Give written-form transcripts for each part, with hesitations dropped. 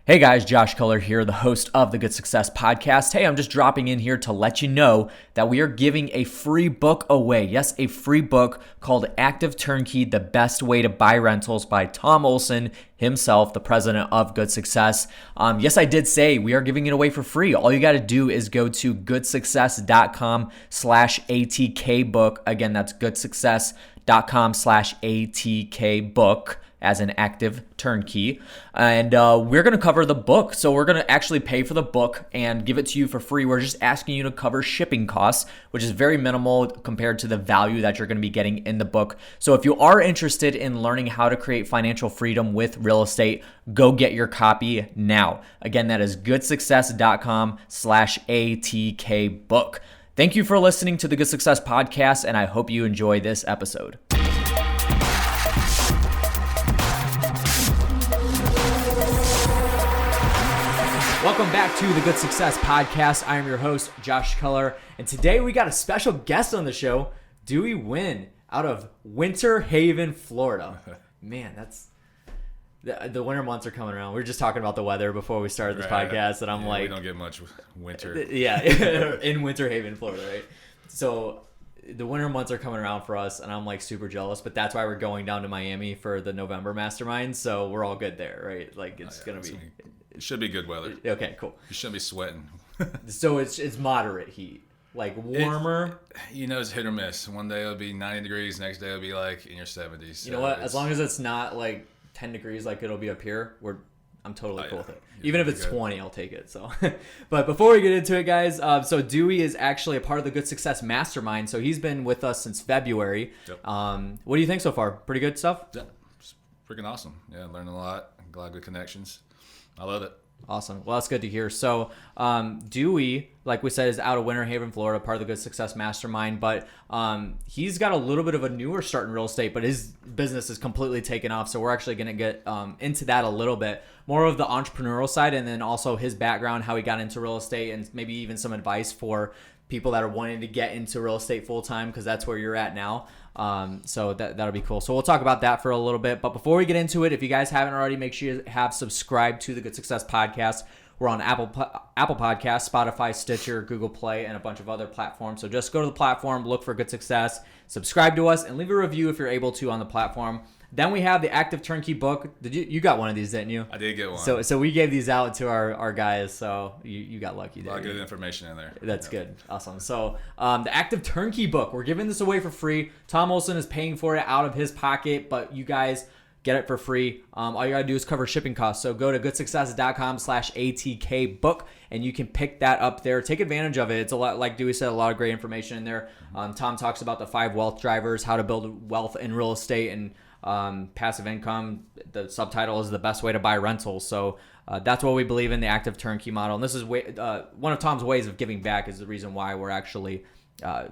Hey guys, Josh Culler here, the host of the Good Success Podcast. Hey, I'm just dropping in here to let you know that we are giving a free book away. Yes, a free book called Active Turnkey, The Best Way to Buy Rentals by Tom Olson himself, the president of Good Success. Yes, I did say we are giving it away for free. All you got to do is go to goodsuccess.com/ATKbook. Again, that's goodsuccess.com/ATKbook. as an active turnkey. And we're going to cover the book. So we're going to actually pay for the book and give it to you for free. We're just asking you to cover shipping costs, which is very minimal compared to the value that you're going to be getting in the book. So if you are interested in learning how to create financial freedom with real estate, go get your copy now. Again, that is goodsuccess.com/ATKbook. Thank you for listening to the Good Success Podcast, and I hope you enjoy this episode. Welcome back to the Good Success Podcast. I am your host, Josh Culler, and today we got a special guest on the show, Nguyen, out of Winter Haven, Florida. Man, that's the winter months are coming around. We were just talking about the weather before we started this podcast, and I'm like, we don't get much winter. Yeah, in Winter Haven, Florida, right? So the winter months are coming around for us, and I'm like super jealous. But that's why we're going down to Miami for the November mastermind. So we're all good there, right? Like it's gonna be. It should be good weather. Okay, cool. You shouldn't be sweating. So it's moderate heat, like warmer. It's hit or miss. One day it'll be 90 degrees, next day it'll be like in your 70s. So you know what? As long as it's not like 10 degrees like it'll be up here, I'm totally cool with it. Even if it's 20, I'll take it. So, but before we get into it, guys, so Dewey is actually a part of the Good Success Mastermind. So he's been with us since February. Yep. What do you think so far? Pretty good stuff? Yeah, it's freaking awesome. Yeah, learned a lot. A lot of good connections. I love it. Awesome. Well, that's good to hear. So Dewey, like we said, is out of Winter Haven, Florida, part of the Good Success Mastermind. But he's got a little bit of a newer start in real estate, but his business is completely taken off. So we're actually going to get into that a little bit. More of the entrepreneurial side, and then also his background, how he got into real estate, and maybe even some advice for people that are wanting to get into real estate full time, because that's where you're at now. So that'll be cool. So we'll talk about that for a little bit. But before we get into it, if you guys haven't already, make sure you have subscribed to the Good Success Podcast. We're on Apple Podcasts, Spotify, Stitcher, Google Play, and a bunch of other platforms. So just go to the platform, look for Good Success, subscribe to us, and leave a review if you're able to on the platform. Then we have the Active Turnkey book. You got one of these, didn't you? I did get one. So we gave these out to our guys. So you got lucky there. A lot of good information in there. That's good. Awesome. So the Active Turnkey book, we're giving this away for free. Tom Olson is paying for it out of his pocket, but you guys get it for free. All you got to do is cover shipping costs. So go to goodsuccess.com/ATKbook, and you can pick that up there. Take advantage of it. It's a lot, like Dewey said, a lot of great information in there. Tom talks about the 5 wealth drivers, how to build wealth in real estate, and passive income. The subtitle is The Best Way to Buy Rentals. So that's what we believe in, the active turnkey model. And this is one of Tom's ways of giving back, is the reason why we're actually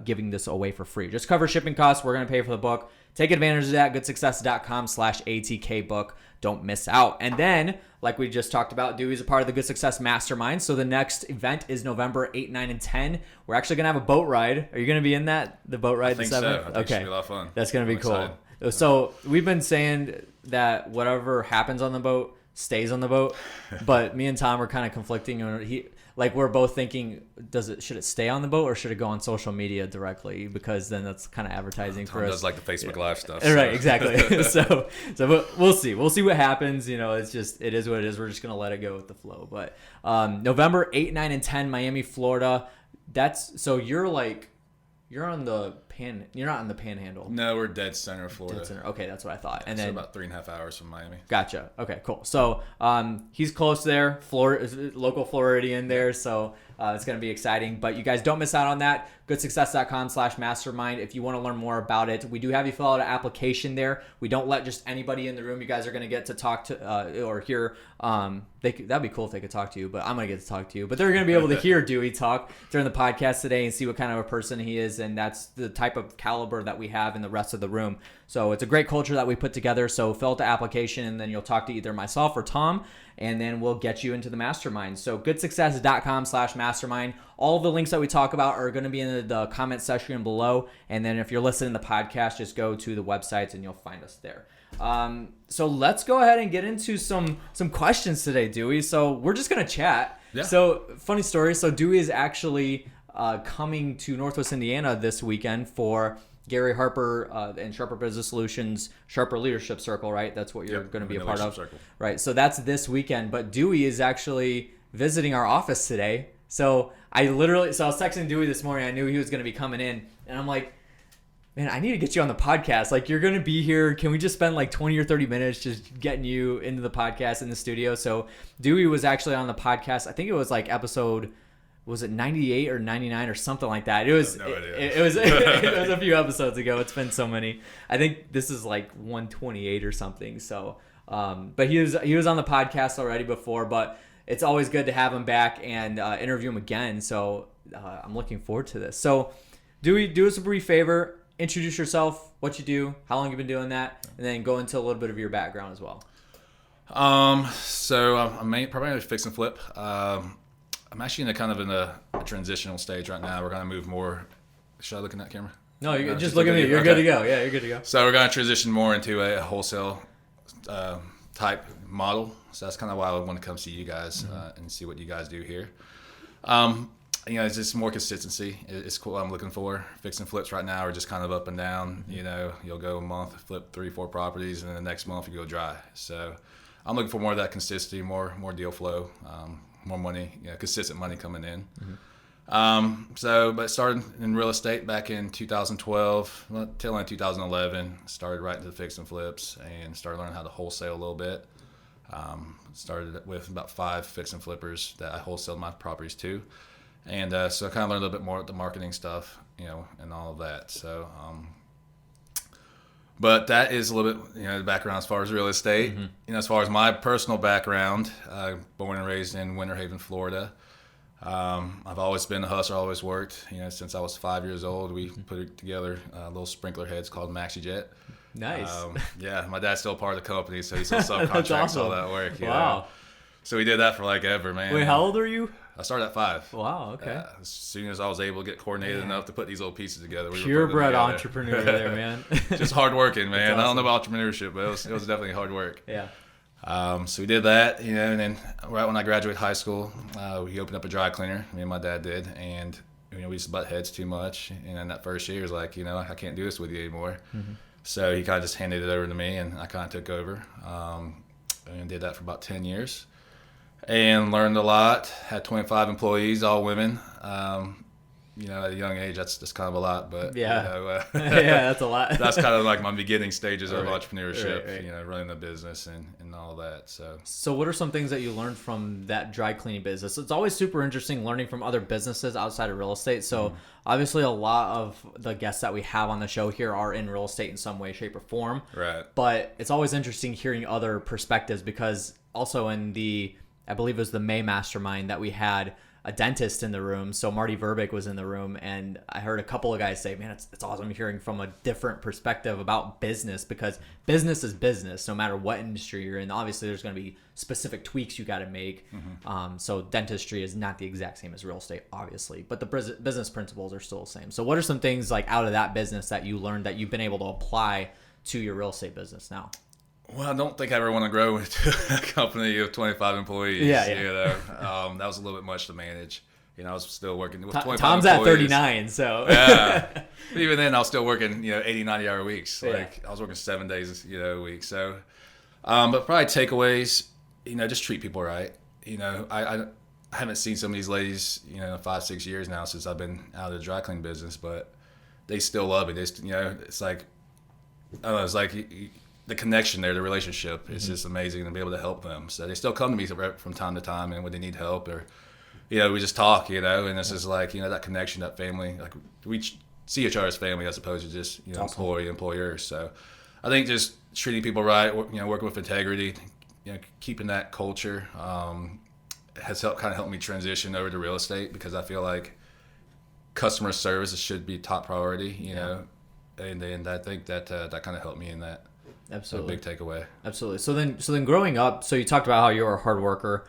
giving this away for free. Just cover shipping costs. We're going to pay for the book. Take advantage of that. goodsuccess.com/ATKbook. Don't miss out. And then, like we just talked about, Dewey's a part of the Good Success Mastermind. So the next event is November 8, 9, and 10. We're actually going to have a boat ride. Are you going to be in that? The boat ride? I think the 7th? so. I think okay. it should be a lot of fun. That's going to be cool. Excited. So we've been saying that whatever happens on the boat stays on the boat, but me and Tom are kind of conflicting. We're both thinking, should it stay on the boat or should it go on social media directly? Because then that's kind of advertising for us. Tom does like the Facebook Live stuff. So. Right, exactly. so we'll see. We'll see what happens. It is what it is. We're just gonna let it go with the flow. But November 8, 9, and 10, Miami, Florida. You're on the you're not on the Panhandle. No, we're dead center of Florida. Dead center. Okay, that's what I thought. Yeah, and so then about 3.5 hours from Miami. Gotcha. Okay, cool. So he's close there, local Floridian there. So it's going to be exciting. But you guys don't miss out on that. goodsuccess.com/mastermind. If you want to learn more about it, we do have you fill out an application there. We don't let just anybody in the room. You guys are going to get to talk to or hear. That'd be cool if they could talk to you, but I'm going to get to talk to you. But they're going to be able to hear Dewey talk during the podcast today and see what kind of a person he is. And that's the type of caliber that we have in the rest of the room. So it's a great culture that we put together. So fill out the application, and then you'll talk to either myself or Tom, and then we'll get you into the mastermind. So goodsuccess.com/mastermind. All of the links that we talk about are going to be in the comment section below. And then if you're listening to the podcast, just go to the websites and you'll find us there. So let's go ahead and get into some questions today, Dewey. So we're just gonna chat. Yeah. So funny story. So Dewey is actually coming to Northwest Indiana this weekend for Gary Harper and Sharper Business Solutions Sharper Leadership Circle, right? That's what you're going to be a part of, Circle. right? So that's this weekend. But Dewey is actually visiting our office today. So I was texting Dewey this morning. I knew he was going to be coming in, and I'm like, man, I need to get you on the podcast. Like, you're going to be here. Can we just spend like 20 or 30 minutes just getting you into the podcast in the studio? So Dewey was actually on the podcast. I think it was like episode, was it 98 or 99 or something like that? It was, no idea. It was a few episodes ago. It's been so many. I think this is like 128 or something. So, but he was on the podcast already before, but it's always good to have him back and interview him again. So I'm looking forward to this. So Dewey, do us a brief favor. Introduce yourself, what you do, how long you've been doing that, and then go into a little bit of your background as well. So I'm primarily fix and flip. I'm actually in a transitional stage right now. We're going to move more. Should I look in that camera? No, you just look at me. You're good to go. Yeah, you're good to go. So we're going to transition more into a wholesale type model. So that's kind of why I want to come see you guys and see what you guys do here. It's just more consistency. It's cool. I'm looking for fix and flips right now are just kind of up and down. You'll go a month, flip 3-4 properties, and then the next month you go dry. So I'm looking for more of that consistency, more deal flow, more money, consistent money coming in. But started in real estate back in 2012, till in 2011. Started right into the fix and flips and started learning how to wholesale a little bit. Started with about 5 fix and flippers that I wholesaled my properties to. And so I kind of learned a little bit more of the marketing stuff, and all of that. So, but that is a little bit, the background as far as real estate. As far as my personal background, born and raised in Winter Haven, Florida. I've always been a hustler, always worked. Since I was 5 years old, we put together little sprinkler heads called MaxiJet. Nice. Yeah, my dad's still part of the company, so he still subcontracts awesome. all that work. Wow. So we did that for like ever, man. Wait, how old are you? I started at 5. Wow, okay. As soon as I was able to get coordinated enough to put these little pieces together. Purebred entrepreneur there, man. Just hard working, man. Awesome. I don't know about entrepreneurship, but it was definitely hard work. Yeah. So we did that, and then right when I graduated high school, we opened up a dry cleaner. Me and my dad did, and we just butt heads too much. And then that first year, it was like, I can't do this with you anymore. So he kind of just handed it over to me, and I kind of took over, and did that for about 10 years. And learned a lot. Had 25 employees, all women. At a young age, that's kind of a lot, but yeah, yeah, that's a lot. That's kind of like my beginning stages of entrepreneurship. Right. Running the business and all that. So what are some things that you learned from that dry cleaning business? It's always super interesting learning from other businesses outside of real estate. So obviously, a lot of the guests that we have on the show here are in real estate in some way, shape, or form. Right. But it's always interesting hearing other perspectives because also in I believe it was the May Mastermind that we had a dentist in the room. So Marty Verbeek was in the room, and I heard a couple of guys say, man, it's awesome hearing from a different perspective about business because business is business no matter what industry you're in. Obviously, there's going to be specific tweaks you got to make. So dentistry is not the exact same as real estate, obviously, but the business principles are still the same. So what are some things like out of that business that you learned that you've been able to apply to your real estate business now? Well, I don't think I ever want to grow into a company of 25 employees. Yeah. That was a little bit much to manage. I was still working with 25 Tom's employees. at 39, so. Yeah. But even then, I was still working, 80, 90-hour weeks. Yeah. Like, I was working 7 days, a week. So, but probably takeaways, just treat people right. I haven't seen some of these ladies, 5-6 years now since I've been out of the dry cleaning business, but they still love it. It's like, I don't know, it's like the connection there, the relationship is just amazing to be able to help them. So they still come to me from time to time, and when they need help, or we just talk, and it's just like that connection, that family. Like we see each other as family as opposed to just employee employer. So I think just treating people right, working with integrity, keeping that culture has helped me transition over to real estate because I feel like customer service should be top priority. And I think that kind of helped me in that. Absolutely. A big takeaway. Absolutely. So then growing up, so you talked about how you were a hard worker.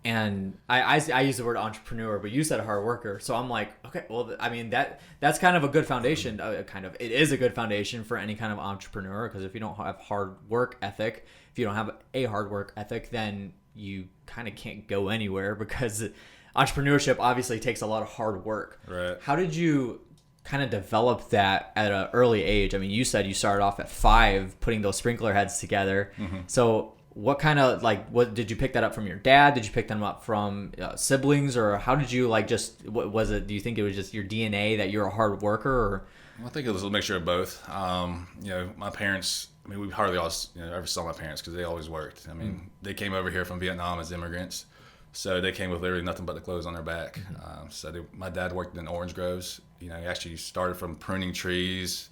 And I use the word entrepreneur, but you said hard worker. So I'm like, okay, well, I mean, that's kind of a good foundation. It is a good foundation for any kind of entrepreneur, because if you don't have hard work ethic, if you don't have a hard work ethic, then you kind of can't go anywhere, because entrepreneurship obviously takes a lot of hard work. Right. How did you kind of develop that at an early age? I mean, you said you started off at 5 putting those sprinkler heads together. So what kind of, like, what did you pick that up from your dad? Did you pick them up from siblings, or how did you, like, just, what was it? Do you think it was just your DNA that you're a hard worker, or? Well, I think it was a mixture of both. My parents, I mean, we hardly ever saw my parents, because they always worked. I mean, they came over here from Vietnam as immigrants, so they came with literally nothing but the clothes on their back. My dad worked in orange groves. He actually started from pruning trees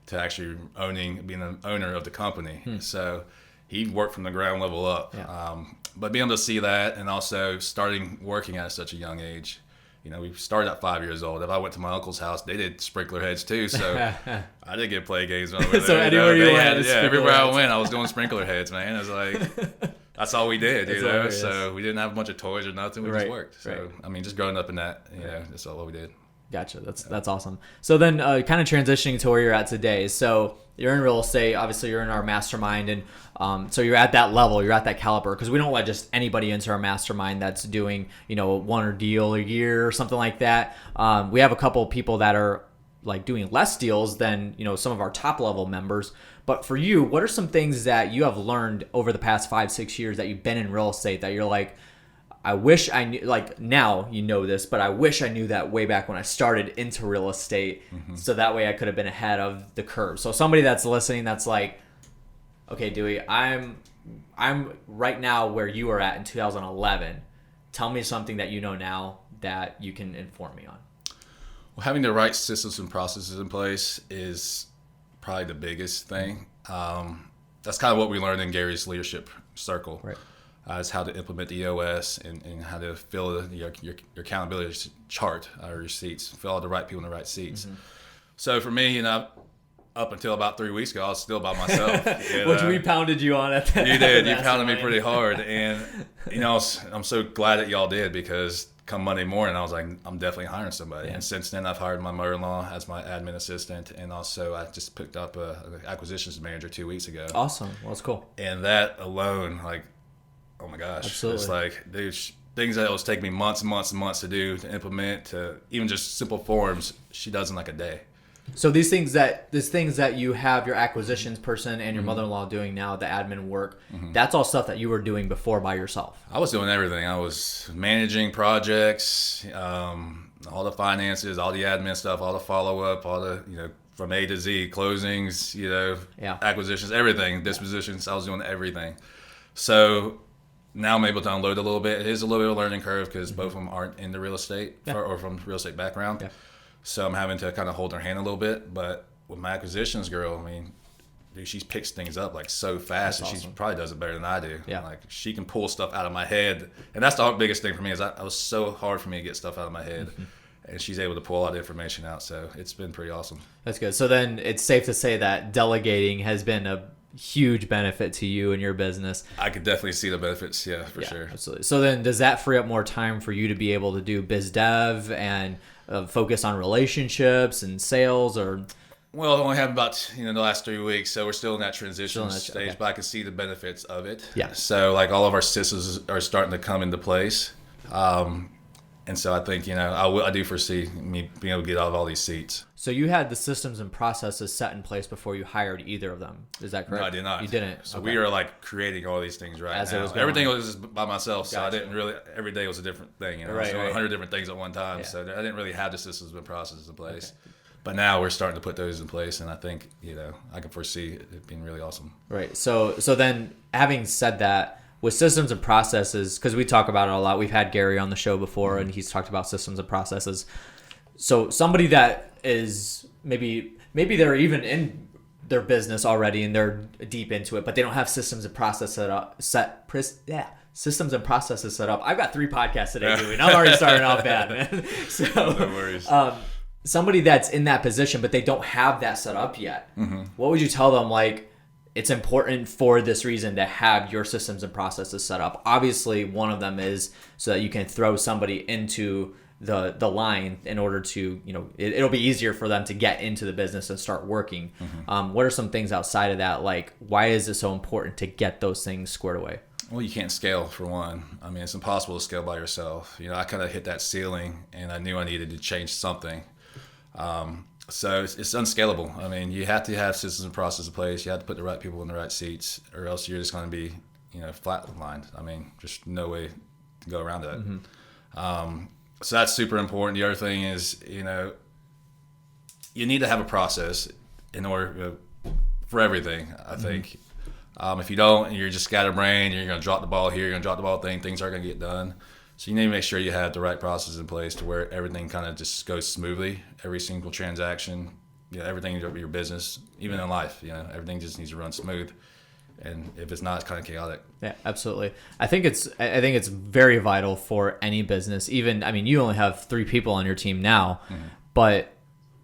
to actually being an owner of the company. So he worked from the ground level up. Yeah. But being able to see that, and also starting working at such a young age, we started at 5 years old. If I went to my uncle's house, they did sprinkler heads too. So I did get play games over there. So anywhere you went, everywhere I went, I was doing sprinkler heads, man. It was like, that's all we did, So we didn't have a bunch of toys or nothing. We just worked. So, I mean, just growing up in that, that's all we did. Gotcha. That's awesome. So then kind of transitioning to where you're at today. So you're in real estate. Obviously, you're in our mastermind. And so you're at that level. You're at that caliber, because we don't let just anybody into our mastermind that's doing, one or deal a year or something like that. We have a couple of people that are like doing less deals than, some of our top level members. But for you, what are some things that you have learned over the past 5-6 years that you've been in real estate that you're like, I wish I knew, like, now you know this, but I wish I knew that way back when I started into real estate, so that way I could have been ahead of the curve. So somebody that's listening that's like, okay, Dewey, I'm right now where you were at in 2011. Tell me something that you know now that you can inform me on. Well, having the right systems and processes in place is probably the biggest thing. That's kind of what we learned in Gary's leadership circle. Right. Is how to implement the EOS and how to fill your accountability chart or your seats, fill all the right people in the right seats. So for me, up until about 3 weeks ago, I was still by myself. Which we pounded you on at that. You did. You pounded me pretty hard. And, I'm so glad that y'all did, because come Monday morning, I was like, I'm definitely hiring somebody. Yeah. And since then, I've hired my mother-in-law as my admin assistant. And also, I just picked up an acquisitions manager 2 weeks ago. Awesome. Well, that's cool. And that alone, like, oh my gosh. Absolutely. It's like, dude, things that was taking me months and months and months to do, to implement, to even just simple forms, she does in like a day. So these things that you have your acquisitions person and your mother-in-law doing now, the admin work, that's all stuff that you were doing before by yourself. I was doing everything. I was managing projects, all the finances, all the admin stuff, all the follow-up, all the, from A to Z, closings, acquisitions, everything, dispositions. I was doing everything. So now I'm able to unload a little bit. It is a little bit of a learning curve, because both of them aren't in the real estate or from real estate background. Yeah. So I'm having to kind of hold her hand a little bit. But with my acquisitions girl, I mean, dude, she picks things up like so fast. That's awesome. She probably does it better than I do. Yeah. Like, she can pull stuff out of my head. And that's the biggest thing for me, is it was so hard for me to get stuff out of my head. And she's able to pull a lot of information out. So it's been pretty awesome. That's good. So then it's safe to say that delegating has been a huge benefit to you and your business. I could definitely see the benefits, for sure. Absolutely. So then does that free up more time for you to be able to do biz dev and focus on relationships and sales, or? Well, I only have about the last 3 weeks, so we're still in that transition stage, but I can see the benefits of it. Yeah. So like all of our systems are starting to come into place. And so I think, I do foresee me being able to get out of all these seats. So you had the systems and processes set in place before you hired either of them. Is that correct? No, I did not. You didn't? So we are like creating all these things now. Everything was just by myself. So I didn't really, every day was a different thing. I was doing 100 different things at one time. Yeah. So I didn't really have the systems and processes in place. Okay. But now we're starting to put those in place. And I think, I can foresee it being really awesome. Right. So then having said that, with systems and processes, because we talk about it a lot. We've had Gary on the show before, and he's talked about systems and processes. So somebody that is maybe they're even in their business already and they're deep into it, but they don't have systems and processes systems and processes set up. I've got 3 podcasts today doing. I'm already starting off bad, man. So no worries. Somebody that's in that position, but they don't have that set up yet. What would you tell them? Like, it's important for this reason to have your systems and processes set up. Obviously, one of them is so that you can throw somebody into the line in order to, it'll be easier for them to get into the business and start working. What are some things outside of that? Like, why is it so important to get those things squared away? Well, you can't scale, for one. I mean, it's impossible to scale by yourself. I kind of hit that ceiling, and I knew I needed to change something. So it's unscalable. I mean, you have to have systems and processes in place. You have to put the right people in the right seats, or else you're just going to be, flatlined. I mean, just no way to go around that. So that's super important. The other thing is, you need to have a process in order for everything, I think. If you don't, and you're just scatterbrained, you're going to drop the ball here, you're going to drop the ball things aren't going to get done. So you need to make sure you have the right process in place to where everything kind of just goes smoothly. Every single transaction, everything in your business, even in life, everything just needs to run smooth. And if it's not, it's kind of chaotic. Yeah, absolutely. I think it's very vital for any business. Even, I mean, you only have 3 people on your team now, but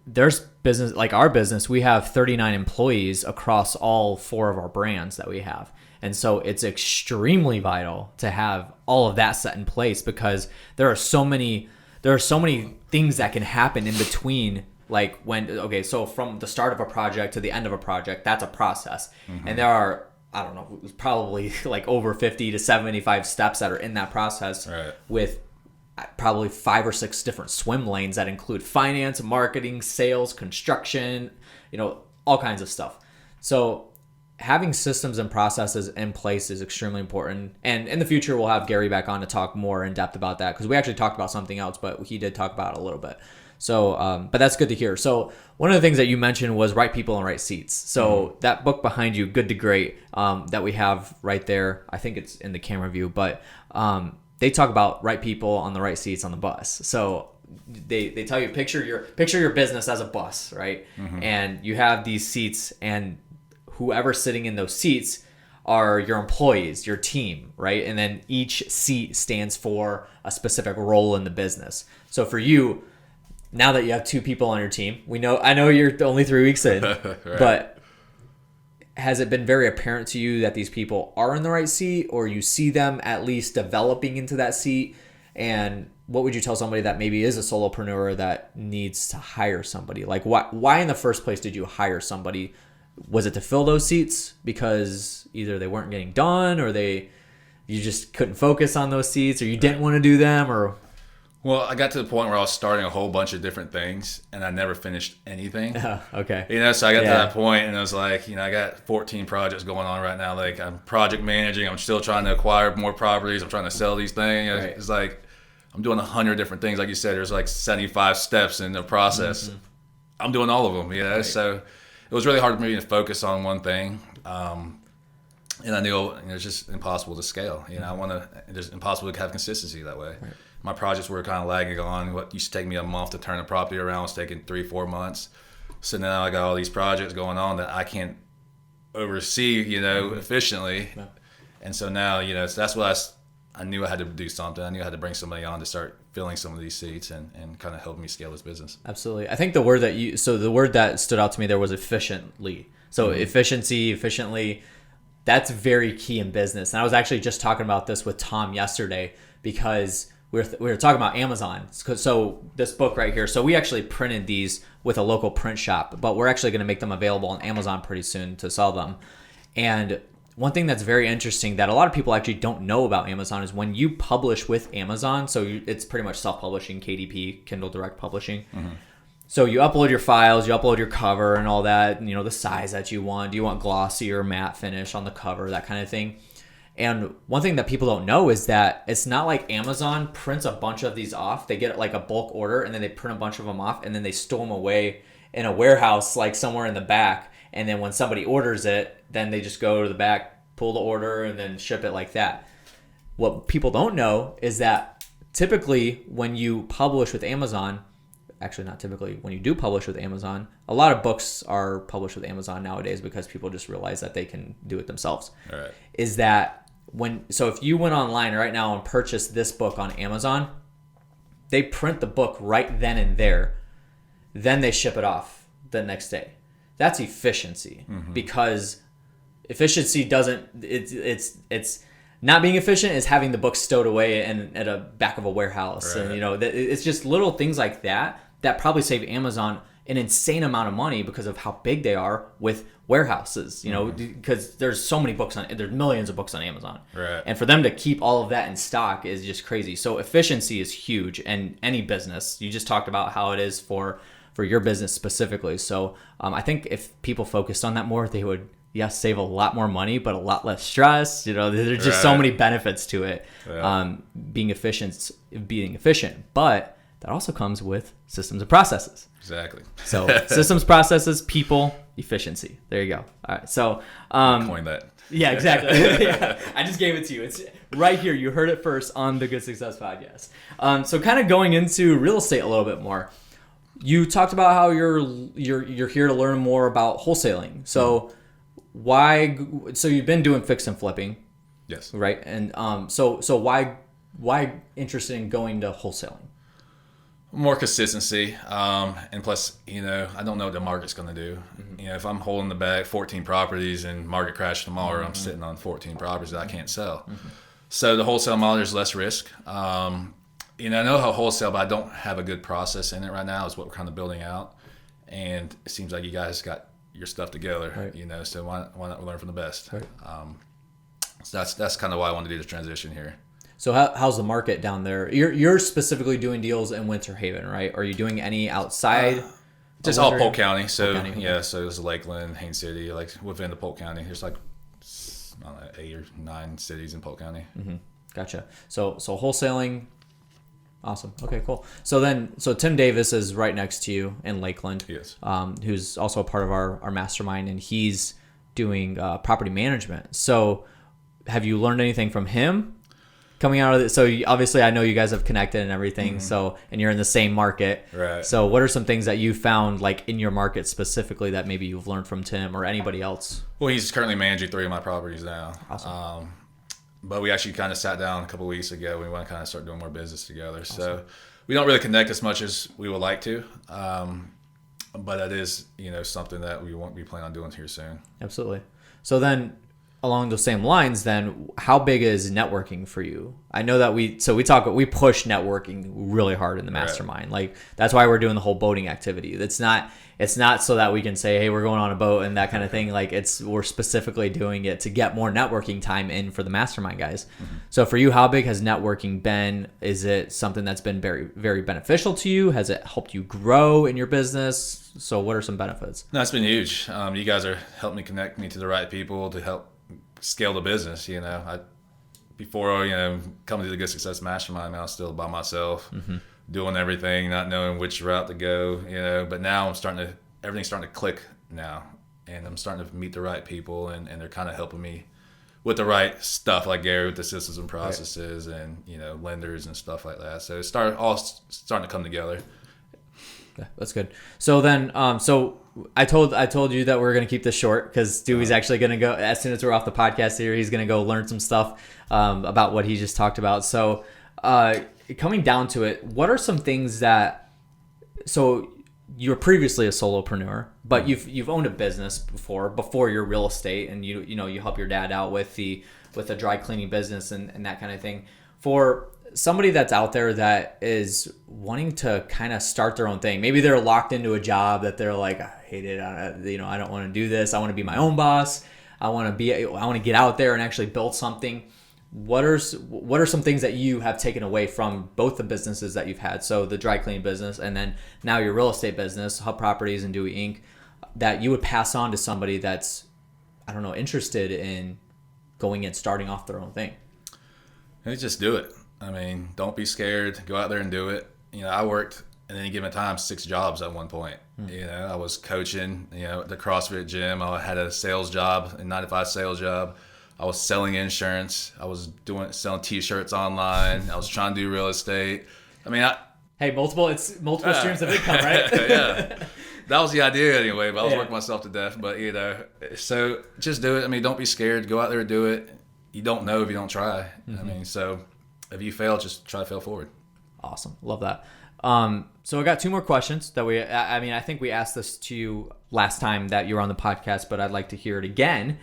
there's business like our business. We have 39 employees across all 4 of our brands that we have. And so it's extremely vital to have all of that set in place, because there are so many things that can happen in between. Like so from the start of a project to the end of a project, that's a process. And there are, I don't know, probably like over 50 to 75 steps that are in that process, right, with probably 5 or 6 different swim lanes that include finance, marketing, sales, construction, all kinds of stuff. So having systems and processes in place is extremely important. And in the future, we'll have Gary back on to talk more in depth about that, because we actually talked about something else, but he did talk about it a little bit. So, but that's good to hear. So one of the things that you mentioned was right people in right seats. So that book behind you, Good to Great, that we have right there, I think it's in the camera view, but they talk about right people on the right seats on the bus. So they tell you, picture your business as a bus, right? And you have these seats, and whoever's sitting in those seats are your employees, your team, right? And then each seat stands for a specific role in the business. So for you, now that you have 2 people on your team, I know you're only 3 weeks in, right, but has it been very apparent to you that these people are in the right seat, or you see them at least developing into that seat? And what would you tell somebody that maybe is a solopreneur that needs to hire somebody? Like, why in the first place did you hire somebody? Was it to fill those seats because either they weren't getting done, or you just couldn't focus on those seats, or you didn't want to do them, or? Well, I got to the point where I was starting a whole bunch of different things, and I never finished anything. Okay. So I got to that point, and I was like, I got 14 projects going on right now. Like, I'm project managing. I'm still trying to acquire more properties. I'm trying to sell these things. Right. It's like I'm doing 100 different things. Like you said, there's like 75 steps in the process. I'm doing all of them. Right. So it was really hard for me to focus on one thing. And I knew it's just impossible to scale. It's impossible to have consistency that way. Right. My projects were kind of lagging on. What used to take me a month to turn a property around was taking 3-4 months. So now I got all these projects going on that I can't oversee, efficiently. No. And so now, so that's what I knew I had to do something. I knew I had to bring somebody on to start filling some of these seats and kind of help me scale this business. Absolutely. I think the word that stood out to me there was efficiently. So efficiently, that's very key in business. And I was actually just talking about this with Tom yesterday, because we were talking about Amazon. So this book right here, so we actually printed these with a local print shop, but we're actually going to make them available on Amazon pretty soon to sell them. And one thing that's very interesting that a lot of people actually don't know about Amazon is when you publish with Amazon, it's pretty much self-publishing, KDP, Kindle Direct Publishing. So you upload your files, you upload your cover and all that, and, the size that you want. Do you want glossy or matte finish on the cover, that kind of thing. And one thing that people don't know is that it's not like Amazon prints a bunch of these off. They get like a bulk order, and then they print a bunch of them off, and then they store them away in a warehouse like somewhere in the back. And then when somebody orders it, then they just go to the back, pull the order, and then ship it like that. What people don't know is that typically when you publish with Amazon, actually not typically, when you do publish with Amazon, a lot of books are published with Amazon nowadays because people just realize that they can do it themselves. All right. Is that if you went online right now and purchased this book on Amazon, they print the book right then and there, then they ship it off the next day. That's efficiency, because efficiency doesn't, it's not being efficient is having the books stowed away at a back of a warehouse. Right. And, you know, it's just little things like that probably save Amazon an insane amount of money because of how big they are with warehouses, you know, because there's so many books there's millions of books on Amazon. Right. And for them to keep all of that in stock is just crazy. So efficiency is huge. And any business, you just talked about how it is for your business specifically. So I think if people focused on that more, they would, yes, save a lot more money, but a lot less stress. You know, there's just so many benefits to it. Yeah. Being efficient, but that also comes with systems and processes. Exactly. So systems, processes, people, efficiency. There you go. All right. So Coin that. yeah, exactly. Yeah, I just gave it to you. It's right here. You heard it first on the Good Success Podcast. So kind of going into real estate a little bit more. You talked about how you're here to learn more about wholesaling. So so you've been doing fix and flipping, Yes. right? And so why interested in going to wholesaling? More consistency, and plus, you know, I don't know what the market's going to do. You know, if I'm holding the bag 14 properties and market crash tomorrow, I'm sitting on 14 properties that I can't sell. So the wholesale model, there's less risk. You know, I know how wholesale, but I don't have a good process in it right now. Is what we're kind of building out, and it seems like you guys got your stuff together. Right. You know, so why not learn from the best? Right. So that's kind of why I want to do the transition here. So how's the market down there? You're specifically doing deals in Winter Haven, right? Are you doing any outside? Just of all Winter Polk County. So Polk County, okay. yeah, so it's Lakeland, Haines City, like within the Polk County. There's like I don't know, 8 or 9 cities in Polk County. Gotcha. So wholesaling, awesome. Okay, cool. So Tim Davis is right next to you in Lakeland. Yes. Who's also a part of our mastermind, and he's doing property management. So have you learned anything from him coming out of it? So obviously I know you guys have connected and everything. So, and you're in the same market. Right. So what are some things that you found like in your market specifically that maybe you've learned from Tim or anybody else? Well, he's currently managing 3 of my properties now. Awesome. But we actually kind of sat down a couple of weeks ago. We want to kind of start doing more business together. Awesome. So we don't really connect as much as we would like to. But that is, you know, something that we plan on doing here soon. Absolutely. So then along those same lines, then how big is networking for you? I know that we push networking really hard in the mastermind. Right. Like that's why we're doing the whole boating activity. It's not so that we can say, hey, we're going on a boat and that kind of thing. Like we're specifically doing it to get more networking time in for the mastermind guys. So for you, how big has networking been? Is it something that's been very, very beneficial to you? Has it helped you grow in your business? So what are some benefits? No, it's been huge. You guys are helping me connect me to the right people to help scale the business. You know, before, you know, coming to the Good Success Mastermind, I was still by myself, doing everything, not knowing which route to go, you know, but now everything's starting to click now, and I'm starting to meet the right people, and they're kind of helping me with the right stuff, like Gary with the systems and processes, right, and, you know, lenders and stuff like that. So it's all starting to come together. Yeah, that's good. So then, so I told you that we're going to keep this short because Dewey's actually going to go, as soon as we're off the podcast here, he's going to go learn some stuff about what he just talked about. So coming down to it, what are some things so you were previously a solopreneur, but you've owned a business before your real estate, and you help your dad out with a dry cleaning business and that kind of thing. For somebody that's out there that is wanting to kind of start their own thing, maybe they're locked into a job that they're like, I hate it, I don't want to do this, I want to be my own boss, I want to get out there and actually build something. What are some things that you have taken away from both the businesses that you've had, so the dry cleaning business and then now your real estate business, Hub Properties and Dewey Inc., that you would pass on to somebody that's, I don't know, interested in going and starting off their own thing? Hey, just do it. I mean, don't be scared. Go out there and do it. You know, I worked at any given time 6 jobs at one point. You know, I was coaching, you know, at the CrossFit gym. I had a sales job, a 9-to-5 sales job. I was selling insurance. I was selling T-shirts online. I was trying to do real estate. I mean, multiple streams of income, right? Yeah. That was the idea anyway, but I was working myself to death. But, you know, so just do it. I mean, don't be scared. Go out there and do it. You don't know if you don't try. I mean, so if you fail, just try to fail forward. Awesome. Love that. So I got 2 more questions that I think we asked this to you last time that you were on the podcast, but I'd like to hear it again.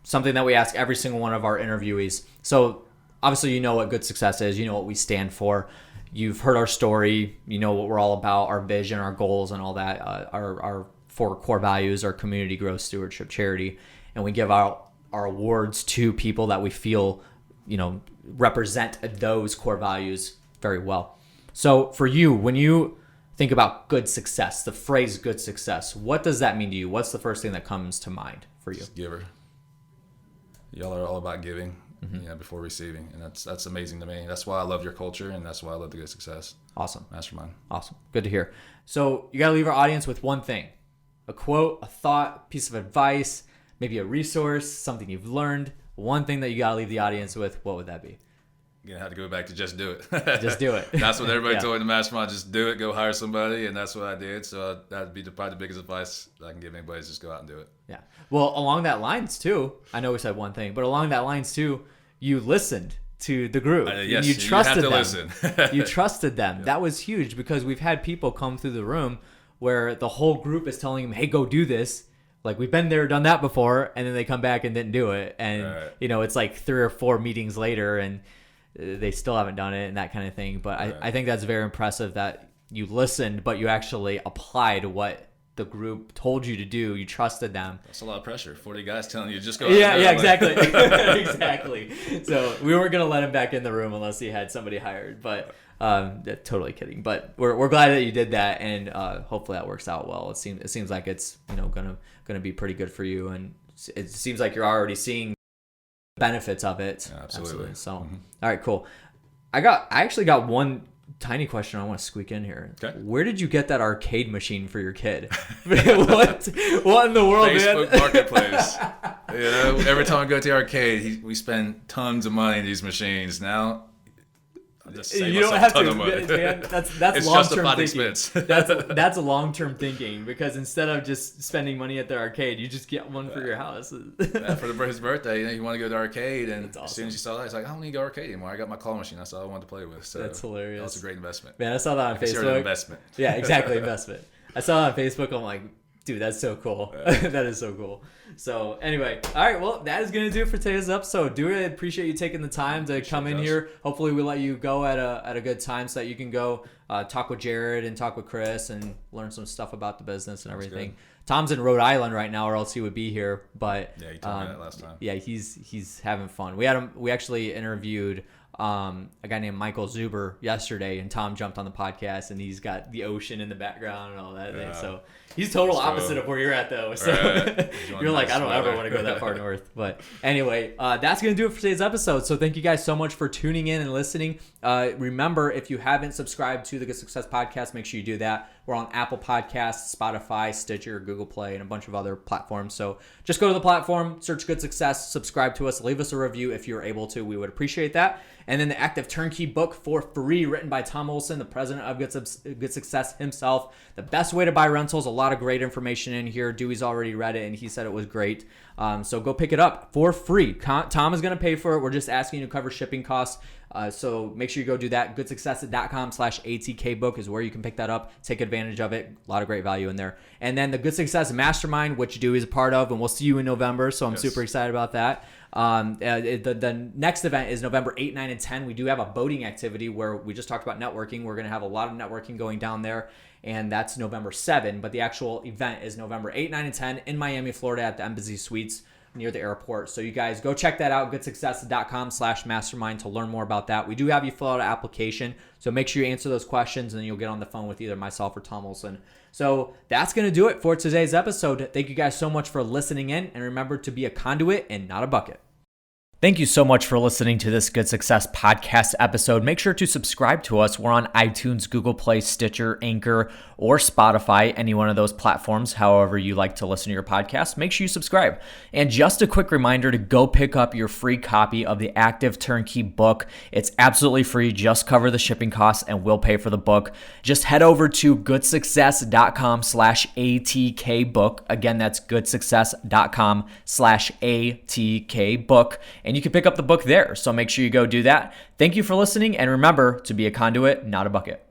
something that we ask every single one of our interviewees. So obviously, you know what good success is. You know what we stand for. You've heard our story. You know what we're all about, our vision, our goals, and all that. Our 4 core values, our community, growth, stewardship, charity. And we give out our awards to people that we feel, represent those core values very well. So for you, when you think about good success, the phrase good success, what does that mean to you? What's the first thing that comes to mind for you? Just giver. Y'all are all about giving, before receiving. And that's amazing to me. That's why I love your culture, and that's why I love the good success. Awesome. Mastermind. Awesome. Good to hear. So you got to leave our audience with one thing, a quote, a thought, piece of advice, maybe a resource, something you've learned. One thing that you got to leave the audience with, what would that be? You're going to have to go back to just do it. Just do it. That's what everybody told me in the mastermind. Just do it. Go hire somebody. And that's what I did. So that'd be probably the biggest advice I can give anybody is just go out and do it. Yeah. Well, along that lines too, I know we said one thing, but along that lines too, you listened to the group. Yes, you trusted you have to them. listen. You trusted them. Yeah. That was huge because we've had people come through the room where the whole group is telling them, hey, go do this. Like, we've been there, done that before, and then they come back and didn't do it. And, it's like 3 or 4 meetings later, and they still haven't done it and that kind of thing. But I think that's very impressive that you listened, but you actually applied what the group told you to do. You trusted them. That's a lot of pressure. 40 guys telling you just go. Yeah, exactly. Exactly. So we weren't going to let him back in the room unless he had somebody hired. But totally kidding. But we're glad that you did that, and hopefully that works out well. It seems like it's gonna be pretty good for you, and it seems like you're already seeing benefits of it. Yeah, absolutely. So, all right, cool. I actually got one tiny question I want to squeak in here. Okay. Where did you get that arcade machine for your kid? What in the world, Facebook man? Marketplace. Every time I go to the arcade, we spend tons of money on these machines. Now, I just save you don't myself have a ton to, of money. man. That's it's long-term justified thinking. expense. That's a long-term thinking, because instead of just spending money at the arcade, you just get one for your house. For his birthday, you want to go to the arcade, and awesome. As soon as he saw that, he's like, I don't need to go to arcade anymore. I got my claw machine. That's all I wanted to play with. So that's hilarious. That was a great investment. Man, I saw that on It's an Facebook. investment. Yeah, exactly, investment. I saw it on Facebook. I'm like, dude, that's so cool. That is so cool. So anyway, all right, well, that is going to do it for today's episode. Do really appreciate you taking the time to come in here. Hopefully we let you go at a good time so that you can go talk with Jared and talk with Chris and learn some stuff about the business and everything. Tom's in Rhode Island right now, or else he would be here. But yeah, you told me that last time. Yeah, he's having fun. We actually interviewed a guy named Michael Zuber yesterday, and Tom jumped on the podcast, and he's got the ocean in the background and all that thing. So he's total opposite of where you're at, though. So you're like, I don't ever want to go that far north. But anyway, that's going to do it for today's episode. So thank you guys so much for tuning in and listening. Remember, if you haven't subscribed to the Good Success Podcast, make sure you do that. We're on Apple Podcasts, Spotify, Stitcher, Google Play, and a bunch of other platforms. So just go to the platform, search Good Success, subscribe to us, leave us a review if you're able to. We would appreciate that. And then the Active Turnkey book for free, written by Tom Olson, the president of Good Success himself. The best way to buy rentals. A lot of great information in here. Dewey's already read it, and he said it was great. So go pick it up for free. Tom is going to pay for it. We're just asking you to cover shipping costs. So make sure you go do that. goodsuccess.com/ATK book is where you can pick that up. Take advantage of it. A lot of great value in there. And then the Good Success Mastermind, which Dewey is a part of, and we'll see you in November. So I'm super excited about that. The next event is November 8, 9, and 10. We do have a boating activity where we just talked about networking. We're going to have a lot of networking going down there, and that's November 7. But the actual event is November 8, 9, and 10 in Miami, Florida at the Embassy Suites near the airport. So you guys go check that out, goodsuccess.com/mastermind to learn more about that. We do have you fill out an application, so make sure you answer those questions, and then you'll get on the phone with either myself or Tom Olson. So that's going to do it for today's episode. Thank you guys so much for listening in, and remember to be a conduit and not a bucket. Thank you so much for listening to this Good Success Podcast episode. Make sure to subscribe to us. We're on iTunes, Google Play, Stitcher, Anchor, or Spotify, any one of those platforms, however you like to listen to your podcast. Make sure you subscribe. And just a quick reminder to go pick up your free copy of the Active Turnkey book. It's absolutely free. Just cover the shipping costs and we'll pay for the book. Just head over to goodsuccess.com/ATK book. Again, that's goodsuccess.com/ATK book. And you can pick up the book there. So make sure you go do that. Thank you for listening. And remember to be a conduit, not a bucket.